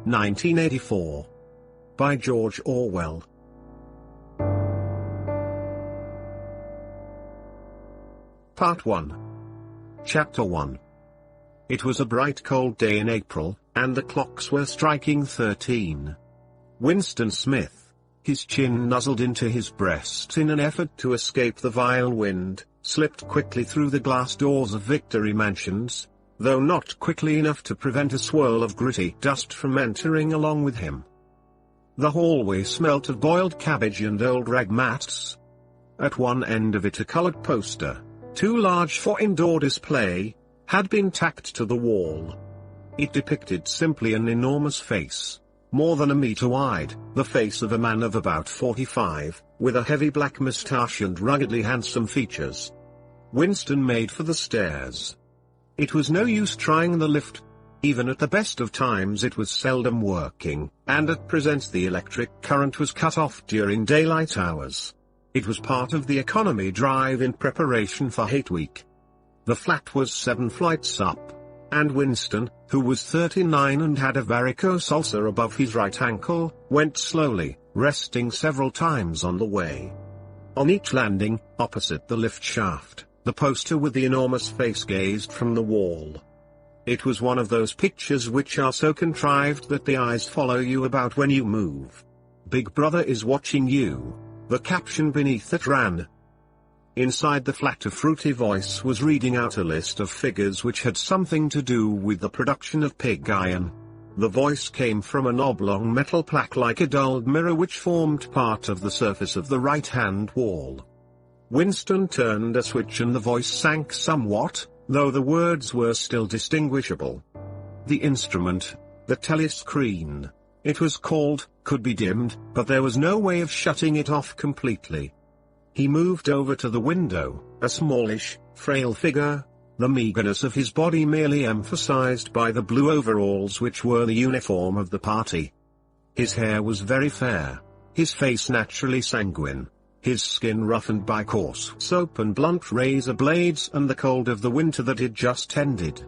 1984. By George Orwell. Part 1. Chapter 1. It was a bright cold day in April, and the clocks were striking 13. Winston Smith, his chin nuzzled into his breast in an effort to escape the vile wind, slipped quickly through the glass doors of Victory Mansions, though not quickly enough to prevent a swirl of gritty dust from entering along with him. The hallway smelt of boiled cabbage and old rag mats. At one end of it a colored poster, too large for indoor display, had been tacked to the wall. It depicted simply an enormous face, more than a meter wide, the face of a man of about 45, with a heavy black moustache and ruggedly handsome features. Winston made for the stairs. It was no use trying the lift. Even at the best of times it was seldom working, and at present the electric current was cut off during daylight hours. It was part of the economy drive in preparation for Hate Week. The flat was 7 flights up, and Winston, who was 39 and had a varicose ulcer above his right ankle, went slowly, resting several times on the way. On each landing, opposite the lift shaft, the poster with the enormous face gazed from the wall. It was one of those pictures which are so contrived that the eyes follow you about when you move. "Big Brother is watching you," the caption beneath it ran. Inside the flat a fruity voice was reading out a list of figures which had something to do with the production of pig iron. The voice came from an oblong metal plaque like a dulled mirror which formed part of the surface of the right-hand wall. Winston turned a switch and the voice sank somewhat, though the words were still distinguishable. The instrument, the telescreen, it was called, could be dimmed, but there was no way of shutting it off completely. He moved over to the window, a smallish, frail figure, the meagerness of his body merely emphasized by the blue overalls which were the uniform of the party. His hair was very fair, his face naturally sanguine, his skin roughened by coarse soap and blunt razor blades and the cold of the winter that had just ended.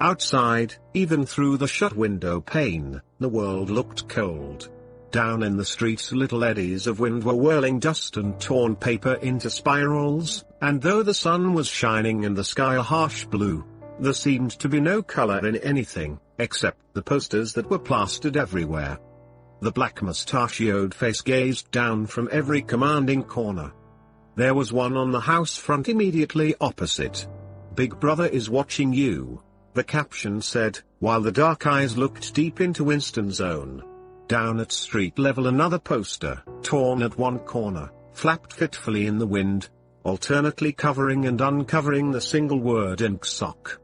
Outside, even through the shut window pane, the world looked cold. Down in the streets little eddies of wind were whirling dust and torn paper into spirals, and though the sun was shining and the sky a harsh blue, there seemed to be no color in anything, except the posters that were plastered everywhere. The black mustachioed face gazed down from every commanding corner. There was one on the house front immediately opposite. "Big Brother is watching you," the caption said, while the dark eyes looked deep into Winston's own. Down at street level another poster, torn at one corner, flapped fitfully in the wind, alternately covering and uncovering the single word "Inksock."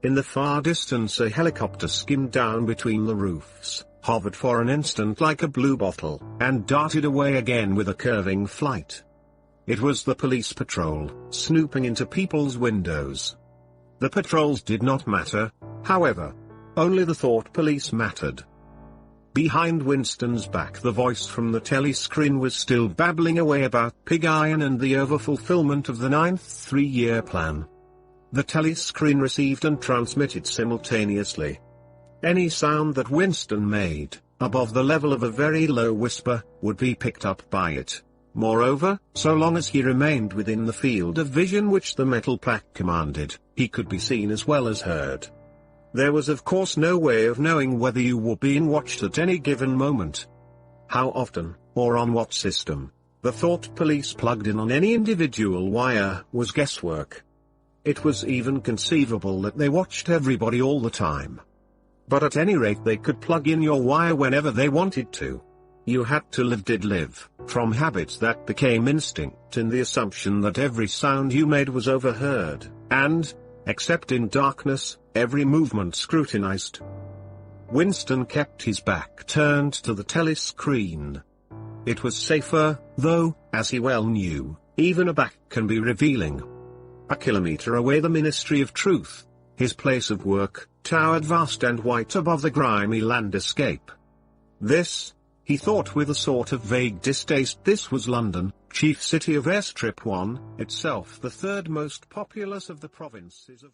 In the far distance a helicopter skimmed down between the roofs, hovered for an instant like a bluebottle, and darted away again with a curving flight. It was the police patrol, snooping into people's windows. The patrols did not matter, however. Only the thought police mattered. Behind Winston's back the voice from the telescreen was still babbling away about pig iron and the overfulfillment of the 9th three-year plan. The telescreen received and transmitted simultaneously. Any sound that Winston made, above the level of a very low whisper, would be picked up by it. Moreover, so long as he remained within the field of vision which the metal plaque commanded, he could be seen as well as heard. There was of course no way of knowing whether you were being watched at any given moment. How often, or on what system, the thought police plugged in on any individual wire was guesswork. It was even conceivable that they watched everybody all the time. But at any rate they could plug in your wire whenever they wanted to. You had to live, from habits that became instinct in the assumption that every sound you made was overheard, and, except in darkness, every movement scrutinized. Winston kept his back turned to the telescreen. It was safer, though, as he well knew, even a back can be revealing. A kilometer away the Ministry of Truth, his place of work, towered vast and white above the grimy landscape. This, he thought with a sort of vague distaste, this was London, chief city of Airstrip 1, itself the third most populous of the provinces of